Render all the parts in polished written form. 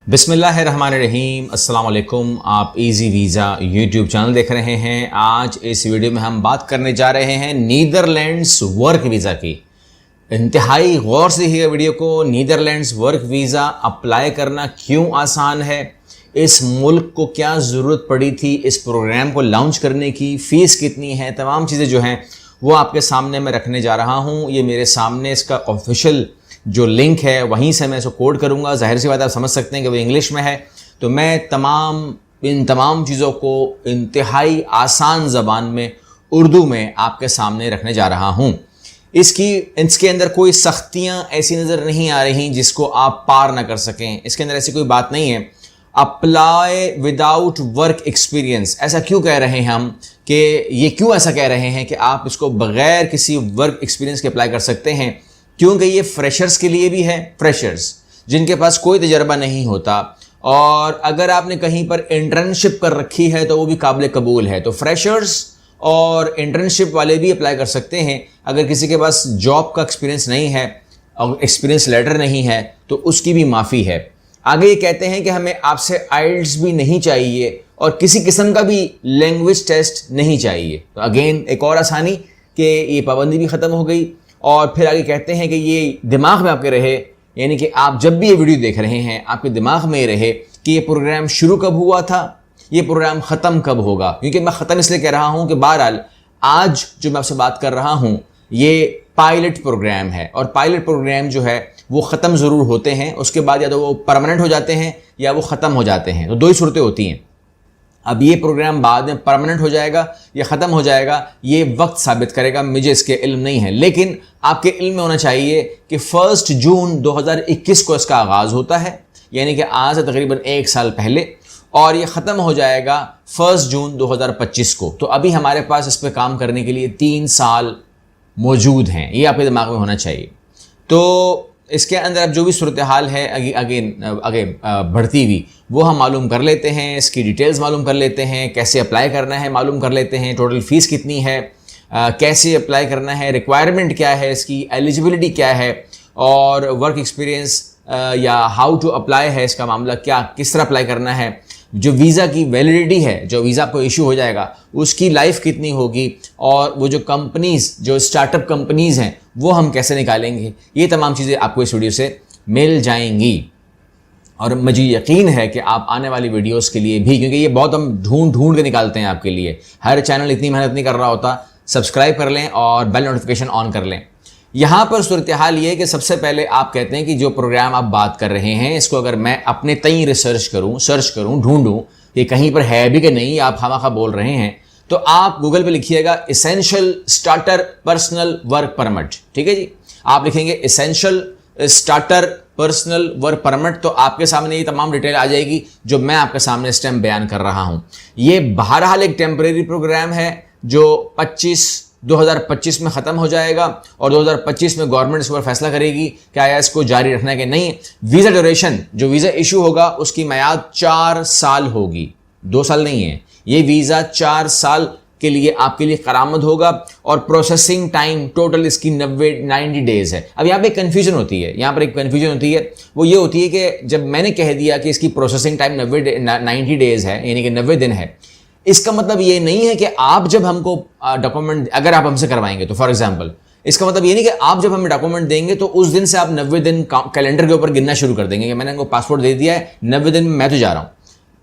बिस्मिल्लाहिर्रहमानिर्रहीम, अस्सलाम वालेकुम। आप इजी वीज़ा यूट्यूब चैनल देख रहे हैं। आज इस वीडियो में हम बात करने जा रहे हैं नीदरलैंड्स वर्क वीज़ा की। इंतहाई गौर से देखिएगा वीडियो को। नीदरलैंड्स वर्क वीज़ा अप्लाई करना क्यों आसान है, इस मुल्क को क्या ज़रूरत पड़ी थी इस प्रोग्राम को लॉन्च करने की, फ़ीस कितनी है, तमाम चीज़ें जो हैं वो आपके सामने मैं रखने जा रहा हूँ। ये मेरे सामने इसका ऑफिशियल जो लिंक है वहीं से मैं इसको कोड करूँगा। जाहिर सी बात आप समझ सकते हैं कि वो इंग्लिश में है, तो मैं इन तमाम चीज़ों को इंतहाई आसान ज़बान में उर्दू में आपके सामने रखने जा रहा हूँ। इसके अंदर कोई सख्तियाँ ऐसी नज़र नहीं आ रही जिसको आप पार ना कर सकें। इसके अंदर ऐसी कोई बात नहीं है। अप्लाई विदाउट वर्क एक्सपीरियंस, ऐसा क्यों कह रहे हैं हम, कि ये क्यों ऐसा कह रहे हैं कि आप इसको बग़ैर किसी वर्क एक्सपीरियंस के अप्लाई कर सकते हैं? क्योंकि ये फ्रेशर्स के लिए भी है। फ्रेशर्स जिनके पास कोई तजर्बा नहीं होता, और अगर आपने कहीं पर इंटर्नशिप कर रखी है तो वो भी काबिल कबूल है। तो फ्रेशर्स और इंटर्नशिप वाले भी अप्लाई कर सकते हैं। अगर किसी के पास जॉब का एक्सपीरियंस नहीं है और एक्सपीरियंस लेटर नहीं है तो उसकी भी माफ़ी है। आगे ये कहते हैं कि हमें आपसे आइल्ट्स भी नहीं चाहिए और किसी किस्म का भी लैंग्वेज टेस्ट नहीं चाहिए। तो अगेन एक और आसानी कि ये पाबंदी भी ख़त्म हो गई। और फिर आगे कहते हैं कि ये दिमाग में आपके रहे, यानी कि आप जब भी ये वीडियो देख रहे हैं आपके दिमाग में ये रहे कि ये प्रोग्राम शुरू कब हुआ था, ये प्रोग्राम ख़त्म कब होगा। क्योंकि मैं ख़त्म इसलिए कह रहा हूँ कि बहरहाल आज जो मैं आपसे बात कर रहा हूँ ये पायलट प्रोग्राम है, और पायलट प्रोग्राम जो है वो ख़त्म ज़रूर होते हैं। उसके बाद या तो वो परमानेंट हो जाते हैं या वो ख़त्म हो जाते हैं। तो दो ही सूरतें होती हैं। अब ये प्रोग्राम बाद में परमानेंट हो जाएगा या ख़त्म हो जाएगा, ये वक्त साबित करेगा। मुझे इसके इल्म नहीं है, लेकिन आपके इल्म में होना चाहिए कि 1 जून 2021 को इसका आगाज़ होता है, यानी कि आज से तकरीबन 1 साल पहले, और ये ख़त्म हो जाएगा 1 जून 2025 को। तो अभी हमारे पास इस पर काम करने के लिए 3 साल मौजूद हैं, ये आपके दिमाग में होना चाहिए। तो इसके अंदर अब जो भी सूरत हाल है आगे बढ़ती हुई वो हम मालूम कर लेते हैं। इसकी डिटेल्स मालूम कर लेते हैं, कैसे अप्लाई करना है मालूम कर लेते हैं, टोटल फ़ीस कितनी है, कैसे अप्लाई करना है, रिक्वायरमेंट क्या है, इसकी एलिजिबिलिटी क्या है, और वर्क एक्सपीरियंस या हाउ टू अप्लाई है, इसका मामला क्या, किस तरह अप्लाई करना है, जो वीज़ा की वैलिडिटी है, जो वीज़ा आपको इशू हो जाएगा उसकी लाइफ कितनी होगी, और वो जो कंपनीज़, जो स्टार्टअप कंपनीज़ हैं वो हम कैसे निकालेंगे। ये तमाम चीज़ें आपको इस वीडियो से मिल जाएंगी। और मुझे यकीन है कि आप आने वाली वीडियोस के लिए भी, क्योंकि ये बहुत हम ढूंढ के निकालते हैं आपके लिए, हर चैनल इतनी मेहनत नहीं कर रहा होता, सब्सक्राइब कर लें और बेल नोटिफिकेशन ऑन कर लें। यहाँ पर सूरत हाल ये है कि सबसे पहले आप कहते हैं कि जो प्रोग्राम आप बात कर रहे हैं इसको अगर मैं अपने तई सर्च करूँ ढूंढूँ कि कहीं पर है भी कि नहीं, आप खामखा बोल रहे हैं, तो आप गूगल पे लिखिएगा essential starter personal work permit. ठीक है जी, आप लिखेंगे essential starter personal work permit, तो आपके सामने ये तमाम डिटेल आ जाएगी जो मैं आपके सामने इस टाइम बयान कर रहा हूँ। ये बहरहाल एक टेम्परेरी प्रोग्राम है जो 2025 में ख़त्म हो जाएगा, और 2025 में गवर्नमेंट इस पर फैसला करेगी कि आया इसको जारी रखना है कि नहीं। वीज़ा ड्यूरेशन, जो वीज़ा इशू होगा उसकी मियाद 4 साल होगी, 2 साल नहीं है। ये वीज़ा 4 साल के लिए आपके लिए करामद होगा, और प्रोसेसिंग टाइम टोटल इसकी 90 डेज़ है। अब यहाँ पे एक कन्फ्यूजन होती है, वो ये होती है कि जब मैंने कह दिया कि इसकी प्रोसेसिंग टाइम 90 डेज़ है, यानी कि 90 दिन है, इसका मतलब ये नहीं है कि आप जब हमको डॉक्यूमेंट अगर आप हमसे करवाएंगे, तो फॉर एग्जांपल इसका मतलब ये नहीं कि आप जब हमें डॉक्यूमेंट देंगे तो उस दिन से आप 90 दिन कैलेंडर के ऊपर गिनना शुरू कर देंगे कि मैंने इनको पासपोर्ट दे दिया है, 90 दिन में मैं तो जा रहा हूँ।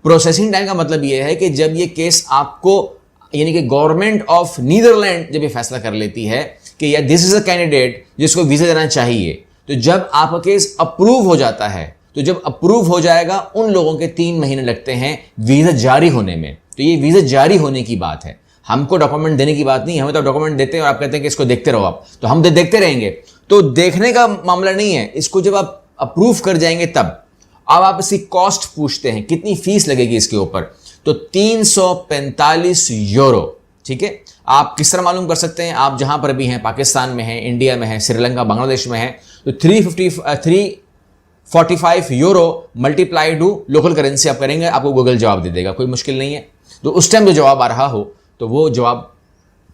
प्रोसेसिंग टाइम का मतलब ये है कि जब ये केस आपको, यानी कि गवर्नमेंट ऑफ नीदरलैंड जब ये फैसला कर लेती है कि या दिस इज अ कैंडिडेट जिसको वीज़ा देना चाहिए, तो जब आपका केस अप्रूव हो जाता है, तो जब अप्रूव हो जाएगा उन लोगों के 3 महीने लगते हैं वीज़ा जारी होने में। तो ये वीज़ा जारी होने की बात है, हमको डॉक्यूमेंट देने की बात नहीं। हमें तो डॉक्यूमेंट देते हैं और आप कहते हैं कि इसको देखते रहो आप, तो हम देखते रहेंगे। तो देखने का मामला नहीं है, इसको जब आप अप्रूव कर जाएंगे तब। अब आप इसकी कॉस्ट पूछते हैं, कितनी फीस लगेगी इसके ऊपर, तो 345 यूरो। ठीक है, आप किस तरह मालूम कर सकते हैं, आप जहां पर भी हैं, पाकिस्तान में हैं, इंडिया में हैं, श्रीलंका, बांग्लादेश में हैं, तो 345 euro multiply two local currency आप करेंगे, आपको गूगल जवाब दे देगा, कोई मुश्किल नहीं है। तो उस टाइम जो जवाब आ रहा हो तो वो जवाब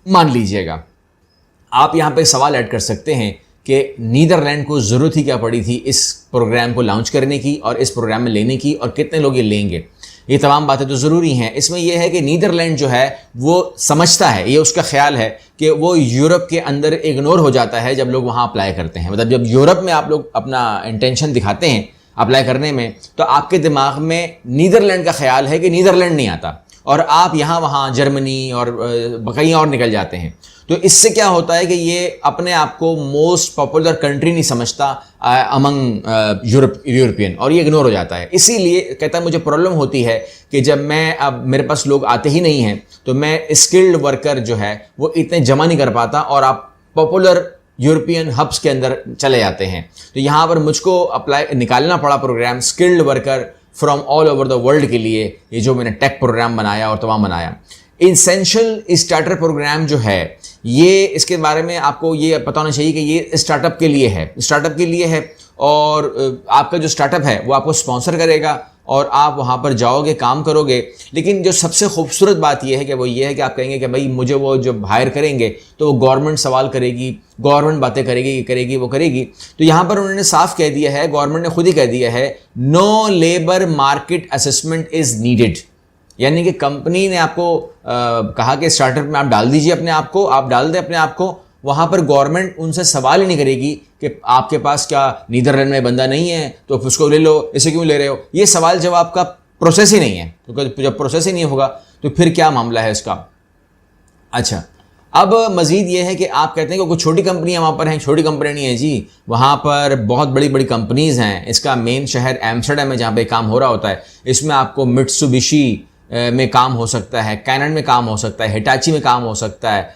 मान लीजिएगा। आप यहाँ पे सवाल ऐड कर सकते हैं कि नीदरलैंड को ज़रूरत ही क्या पड़ी थी इस प्रोग्राम को लॉन्च करने की और इस प्रोग्राम में लेने की, और कितने लोग ये लेंगे, ये तमाम बातें तो ज़रूरी हैं। इसमें यह है कि नीदरलैंड जो है वो समझता है, ये उसका ख्याल है कि वो यूरोप के अंदर इग्नोर हो जाता है जब लोग वहाँ अप्लाई करते हैं। मतलब जब यूरोप में आप लोग अपना इंटेंशन दिखाते हैं अप्लाई करने में, तो आपके दिमाग में नीदरलैंड का ख्याल है कि नीदरलैंड नहीं आता, और आप यहाँ वहाँ जर्मनी और कहीं और निकल जाते हैं। तो इससे क्या होता है कि ये अपने आप को मोस्ट पॉपुलर कंट्री नहीं समझता अमंग यूरोपियन, और ये इग्नोर हो जाता है। इसीलिए कहता है मुझे प्रॉब्लम होती है कि जब मैं, अब मेरे पास लोग आते ही नहीं हैं, तो मैं स्किल्ड वर्कर जो है वो इतने जमा नहीं कर पाता, और आप पॉपुलर यूरोपियन हब्स के अंदर चले जाते हैं। तो यहाँ पर मुझको अप्लाई निकालना पड़ा programme skilled worker from all over the world के लिए, ये जो मैंने टेक प्रोग्राम बनाया और तमाम बनाया। एसेंशियल स्टार्टर प्रोग्राम जो है ये, इसके बारे में आपको ये पता होना चाहिए कि ये स्टार्टअप के लिए है, स्टार्टअप के लिए है, और आपका जो स्टार्टअप है वो आपको स्पॉन्सर करेगा और आप वहाँ पर जाओगे, काम करोगे। लेकिन जो सबसे खूबसूरत बात यह है कि वो ये है कि आप कहेंगे कि भाई मुझे वो जब हायर करेंगे तो वो गवर्नमेंट सवाल करेगी, गवर्नमेंट बातें करेगी, ये करेगी, वो करेगी। तो यहाँ पर उन्होंने साफ कह दिया है, गवर्नमेंट ने खुद ही कह दिया है, no labour market assessment is needed. यानी कि कंपनी ने आपको कहा कि स्टार्टअप में आप डाल दीजिए अपने आप को, आप डाल दें अपने आप को, वहाँ पर गवर्नमेंट उनसे सवाल ही नहीं करेगी कि आपके पास क्या नीदरलैंड में बंदा नहीं है तो उसको ले लो, इसे क्यों ले रहे हो। ये सवाल जवाब का प्रोसेस ही नहीं है, क्योंकि जब प्रोसेस ही नहीं होगा तो फिर क्या मामला है इसका। अच्छा, अब मज़ीद ये है कि आप कहते हैं कि कुछ छोटी कंपनियां वहाँ पर हैं, छोटी कंपनी नहीं है जी, वहाँ पर बहुत बड़ी बड़ी कंपनीज़ हैं। इसका मेन शहर एम्स्टर्डम है जहाँ पे काम हो रहा होता है। इसमें आपको मित्सुबिशी में काम हो सकता है, कैनन में काम हो सकता है, हिटाची में काम हो सकता है,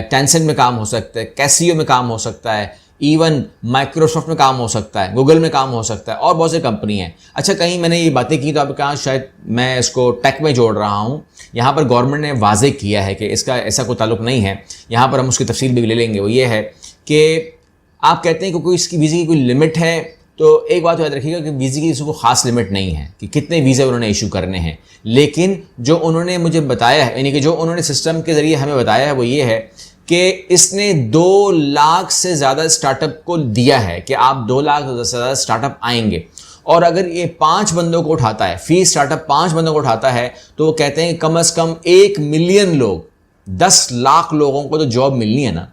टेंसेंट में काम हो सकता है, कैसियो में काम हो सकता है, इवन माइक्रोसॉफ्ट में काम हो सकता है, गूगल में काम हो सकता है, और बहुत सी कंपनी हैं। अच्छा, कहीं मैंने ये बातें की तो आप कहा शायद मैं इसको टेक में जोड़ रहा हूँ। यहाँ पर गवर्नमेंट ने वाज़ेह किया है कि इसका ऐसा कोई ताल्लुक नहीं है। यहाँ पर हम उसकी तफसील भी ले लेंगे। वो ये है कि आप कहते हैं कि कोई इसकी वीज़े की कोई लिमिट है, तो एक बात याद रखिएगा कि वीज़े की किसी को ख़ास लिमिट नहीं है कि कितने वीज़े उन्होंने इशू करने हैं। लेकिन जो उन्होंने मुझे बताया है, यानी कि जो उन्होंने सिस्टम के ज़रिए हमें बताया है, वो ये है कि इसने 2 लाख से ज़्यादा स्टार्टअप को दिया है कि आप 2 लाख से ज़्यादा स्टार्टअप आएंगे, और अगर ये 5 बंदों को उठाता है, फी स्टार्टअप 5 बंदों को उठाता है, तो वो कहते हैं कम से कम 1 मिलियन लोग, 10 लाख लोगों को तो जॉब मिलनी है ना।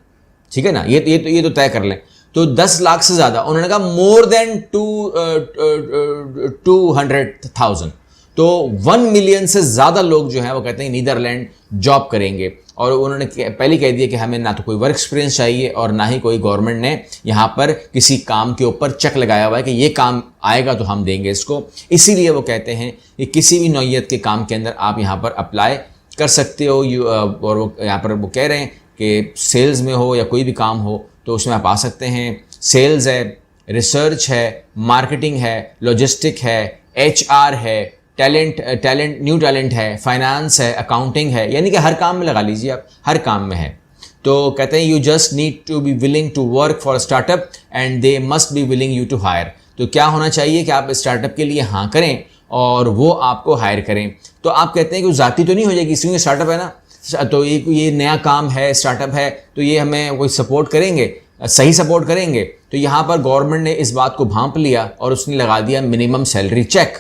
ठीक है ना, ये तो तय कर लें। तो 10 लाख से ज़्यादा, उन्होंने कहा मोर देन 200,000, तो 1 मिलियन से ज़्यादा लोग जो हैं वो कहते हैं नीदरलैंड जॉब करेंगे। और उन्होंने पहले कह दिया कि हमें ना तो कोई वर्क एक्सपीरियंस चाहिए और ना ही कोई गवर्नमेंट ने यहाँ पर किसी काम के ऊपर चेक लगाया हुआ है कि ये काम आएगा तो हम देंगे इसको। इसीलिए वो कहते हैं कि किसी भी नौइयत के काम के अंदर आप यहाँ पर अप्लाई कर सकते हो। और वो यहाँ पर वो कह रहे हैं कि सेल्स में हो या कोई भी काम हो तो उसमें आप आ सकते हैं। सेल्स है, रिसर्च है, मार्केटिंग है, लॉजिस्टिक है, HR है, न्यू टैलेंट है, फाइनेंस है, अकाउंटिंग है, यानी कि हर काम में लगा लीजिए आप, हर काम में है। तो कहते हैं you just need to be willing to work for startup and they must be willing you to hire. तो क्या होना चाहिए कि आप स्टार्टअप के लिए हाँ करें और वो आपको हायर करें। तो आप कहते हैं कि ज़ाती तो नहीं हो जाएगी, इसलिए स्टार्टअप है ना, तो ये नया काम है, स्टार्टअप है, तो ये हमें कोई सपोर्ट करेंगे, सही सपोर्ट करेंगे। तो यहाँ पर गवर्नमेंट ने इस बात को भांप लिया और उसने लगा दिया minimum salary check.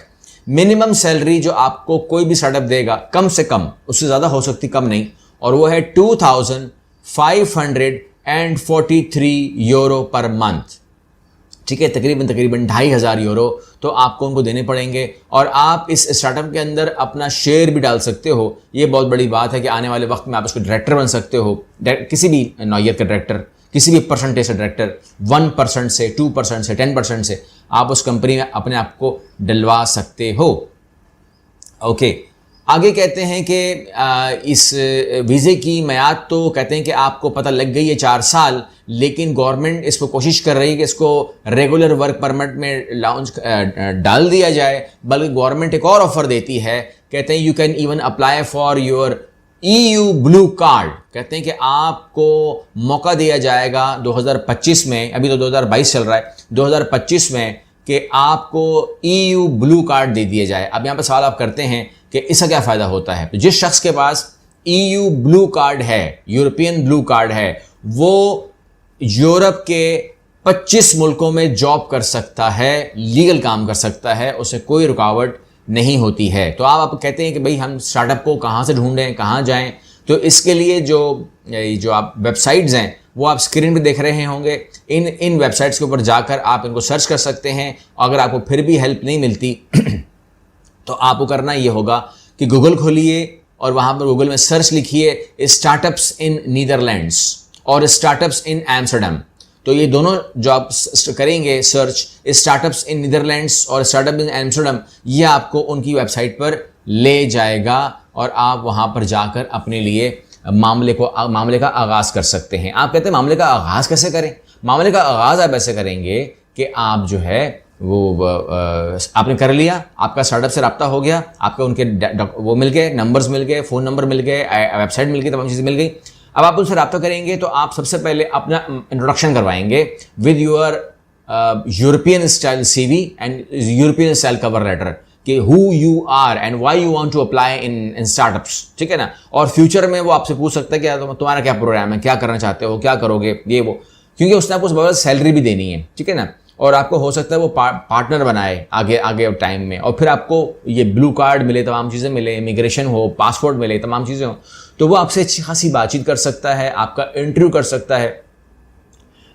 Minimum salary जो आपको कोई भी स्टार्टअप देगा, कम से कम, उससे ज़्यादा हो सकती, कम नहीं, और वो है 2,543 यूरो पर मंथ। ठीक है, तकरीबन 2,500 यूरो तो आपको उनको देने पड़ेंगे। और आप इस स्टार्टअप के अंदर अपना शेयर भी डाल सकते हो। ये बहुत बड़ी बात है कि आने वाले वक्त में आप उसको डायरेक्टर बन सकते हो, किसी भी नौइयत का डायरेक्टर, किसी भी परसेंटेज से डायरेक्टर, 1% से, 2% से, 10% से आप उस कंपनी में अपने आप को डलवा सकते हो। ओके, आगे कहते हैं कि इस वीज़े की मियाद तो कहते हैं कि आपको पता लग गई है 4 साल, लेकिन गवर्नमेंट इसको कोशिश कर रही है कि इसको रेगुलर वर्क परमिट में लॉन्च डाल दिया जाए। बल्कि गवर्नमेंट एक और ऑफर देती है, कहते हैं you can even apply for your EU blue card. कहते हैं कि आपको मौका दिया जाएगा 2025 में, अभी तो 2022 चल रहा है, 2025 में कि आपको EU ब्लू कार्ड दे दिया जाए। अब यहाँ पर सवाल आप करते हैं कि इसका क्या फ़ायदा होता है। तो जिस शख्स के पास EU ब्लू कार्ड है, यूरोपियन ब्लू कार्ड है, वो यूरोप के 25 मुल्कों में जॉब कर सकता है, लीगल काम कर सकता है, उसे कोई रुकावट नहीं होती है। तो आप कहते हैं कि भाई हम स्टार्टअप को कहाँ से ढूंढें, कहाँ जाएं, तो इसके लिए जो आप वेबसाइट्स हैं वो आप स्क्रीन पे देख रहे होंगे। इन वेबसाइट्स के ऊपर जाकर आप इनको सर्च कर सकते हैं। अगर आपको फिर भी हेल्प नहीं मिलती तो आपको करना ये होगा कि गूगल खोलिए और वहाँ पर गूगल में सर्च लिखिए स्टार्टअप्स इन नीदरलैंड्स और स्टार्टअप्स इन एम्स्टर्डम। तो ये दोनों जो आप करेंगे सर्च स्टार्टअप्स इन नीदरलैंड्स और स्टार्टअप इन एम्स्टर्डम, ये आपको उनकी वेबसाइट पर ले जाएगा और आप वहाँ पर जाकर अपने लिए मामले का आगाज़ कर सकते हैं। आप कहते हैं मामले का आगाज़ कैसे करें? मामले का आगाज़ आप ऐसे करेंगे कि आप जो है वो आपने कर लिया, आपका स्टार्टअप से रब्ता हो गया, आपके उनके वो मिल गए, नंबर्स मिल गए, फ़ोन नंबर मिल गए, वेबसाइट मिल गई, तमाम चीज़ें मिल गई। अब आप उनसे रब्ता करेंगे तो आप सबसे पहले अपना इंट्रोडक्शन करवाएंगे with your European style CV and European style cover letter कि who you are and why you want to apply in startups, ठीक है ना। और फ्यूचर में वो आपसे पूछ सकता है कि तुम्हारा क्या प्रोग्राम है, क्या करना चाहते हो, क्या करोगे, ये वो, क्योंकि उसने आपको उस बाबत सैलरी भी देनी है, ठीक है ना। और आपको हो सकता है वो पार्टनर बनाए आगे टाइम में, और फिर आपको ये ब्लू कार्ड मिले, तमाम चीज़ें मिले, इमिग्रेशन हो, पासपोर्ट मिले, तमाम चीज़ें हो, तो वो आपसे अच्छी खासी बातचीत कर सकता है, आपका इंटरव्यू कर सकता है।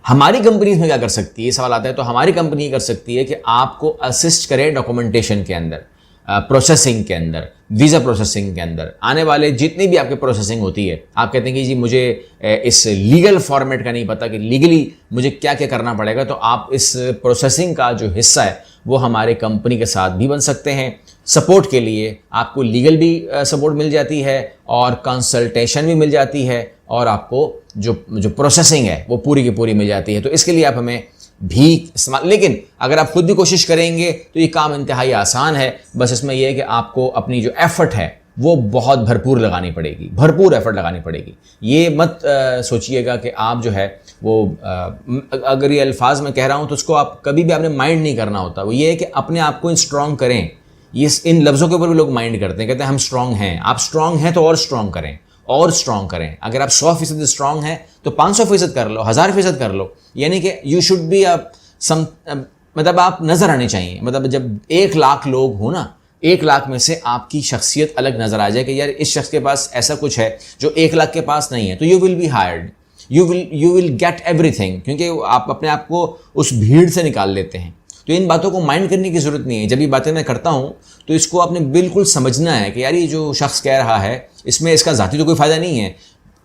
हमारी कंपनी इसमें क्या कर सकती है, सवाल आता है। तो हमारी कंपनी कर सकती है कि आपको असिस्ट करे डॉक्यूमेंटेशन के अंदर, प्रोसेसिंग के अंदर, वीज़ा प्रोसेसिंग के अंदर, आने वाले जितनी भी आपकी प्रोसेसिंग होती है। आप कहते हैं कि जी मुझे इस लीगल फॉर्मेट का नहीं पता कि लीगली मुझे क्या क्या करना पड़ेगा, तो आप इस प्रोसेसिंग का जो हिस्सा है वो हमारे कंपनी के साथ भी बन सकते हैं। सपोर्ट के लिए आपको लीगल भी सपोर्ट मिल जाती है और कंसल्टेशन भी मिल जाती है, और आपको जो प्रोसेसिंग है वो पूरी की पूरी मिल जाती है। तो इसके लिए आप हमें भी इस्तेमाल, लेकिन अगर आप खुद भी कोशिश करेंगे तो ये काम इंतहाई आसान है। बस इसमें यह है कि आपको अपनी जो एफर्ट है वो बहुत भरपूर लगानी पड़ेगी, भरपूर एफर्ट लगानी पड़ेगी। ये मत सोचिएगा कि आप जो है वो अगर ये अल्फाज में कह रहा हूँ तो उसको आप कभी भी आपने माइंड नहीं करना होता। वो ये है कि अपने आप को स्ट्रॉन्ग करें। ये इन लफ्ज़ों के ऊपर भी लोग माइंड करते हैं, कहते हैं हम स्ट्रॉन्ग हैं। आप स्ट्रॉन्ग हैं तो और स्ट्रॉन्ग करें, और स्ट्रॉन्ग करें। अगर आप 100% स्ट्रॉन्ग हैं तो 500% कर लो, 1000% कर लो। यानी कि यू शुड बी मतलब आप नज़र आने चाहिए। मतलब जब 1 लाख लोग हो ना, 1 लाख में से आपकी शख्सियत अलग नज़र आ जाए कि यार इस शख्स के पास ऐसा कुछ है जो 1 लाख के पास नहीं है, तो you will be hired, you will get everything, क्योंकि आप अपने आप को उस भीड़ से निकाल लेते हैं। तो इन बातों को माइंड करने की ज़रूरत नहीं है। जब ये बातें मैं करता हूँ तो इसको आपने बिल्कुल समझना है कि यार ये जो शख्स कह रहा है इसमें इसका ज़ाती तो कोई फ़ायदा नहीं है।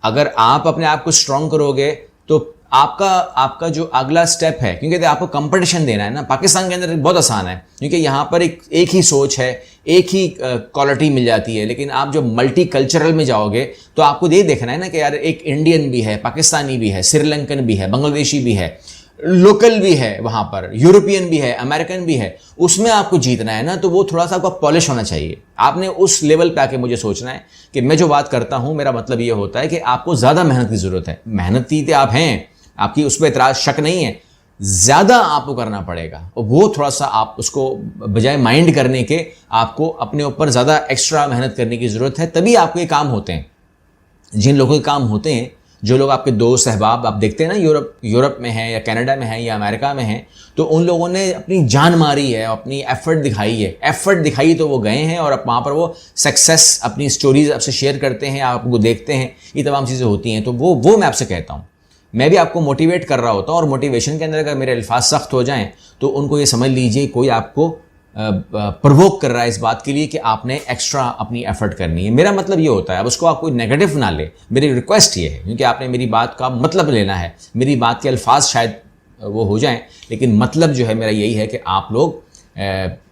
अगर आप अपने आप को स्ट्रॉन्ग करोगे तो आपका जो अगला स्टेप है, क्योंकि आपको कंपटीशन देना है ना। पाकिस्तान के अंदर बहुत आसान है क्योंकि यहाँ पर एक ही सोच है, एक ही क्वालिटी मिल जाती है। लेकिन आप जो मल्टी कल्चरल में जाओगे तो आपको ये देखना है ना कि यार एक इंडियन भी है, पाकिस्तानी भी है, श्रीलंकन भी है, बांग्लादेशी भी है, लोकल भी है, वहाँ पर यूरोपियन भी है, अमेरिकन भी है। उसमें आपको जीतना है ना, तो वो थोड़ा सा आपका पॉलिश होना चाहिए। आपने उस लेवल पे आके मुझे सोचना है कि मैं जो बात करता हूँ मेरा मतलब ये होता है कि आपको ज़्यादा मेहनत की ज़रूरत है। मेहनती तो आप हैं, आपकी उस पर इतराज़ शक नहीं है, ज़्यादा आपको करना पड़ेगा। और वो थोड़ा सा आप उसको बजाय माइंड करने के आपको अपने ऊपर ज़्यादा एक्स्ट्रा मेहनत करने की ज़रूरत है, तभी आपके काम होते हैं। जिन लोगों के काम होते हैं, जो लोग आपके दोस्त अहबाब आप देखते हैं ना, यूरोप में हैं या कनाडा में हैं या अमेरिका में हैं, तो उन लोगों ने अपनी जान मारी है, अपनी एफर्ट दिखाई है। एफर्ट दिखाई तो वो गए हैं और अब वहाँ पर वो सक्सेस अपनी स्टोरीज आपसे शेयर करते हैं, आपको देखते हैं, ये तमाम चीज़ें होती हैं। तो वो मैं आपसे कहता हूँ, मैं भी आपको मोटिवेट कर रहा होता हूँ। और मोटिवेशन के अंदर अगर मेरे अल्फाज सख्त हो जाएँ तो उनको ये समझ लीजिए कोई आपको प्रवोक कर रहा है इस बात के लिए कि आपने एक्स्ट्रा अपनी एफर्ट करनी है। मेरा मतलब ये होता है, अब उसको आप कोई नेगेटिव ना ले। मेरी रिक्वेस्ट ये है, क्योंकि आपने मेरी बात का मतलब लेना है। मेरी बात के अल्फाज शायद वो हो जाएं, लेकिन मतलब जो है मेरा यही है कि आप लोग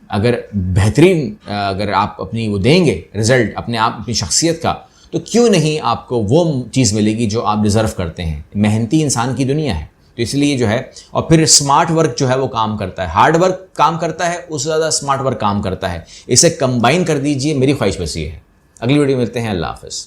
अगर बेहतरीन अगर आप अपनी वो देंगे रिजल्ट अपने आप अपनी शख्सियत का, तो क्यों नहीं आपको वो चीज़ मिलेगी जो आप डिज़र्व करते हैं। मेहनती इंसान की दुनिया है, तो इसलिए जो है, और फिर स्मार्ट वर्क जो है वो काम करता है, हार्ड वर्क काम करता है, उससे ज़्यादा स्मार्ट वर्क काम करता है। इसे कंबाइन कर दीजिए, मेरी ख्वाहिश बस ये है। अगली वीडियो मिलते हैं, अल्लाह हाफ़िज़।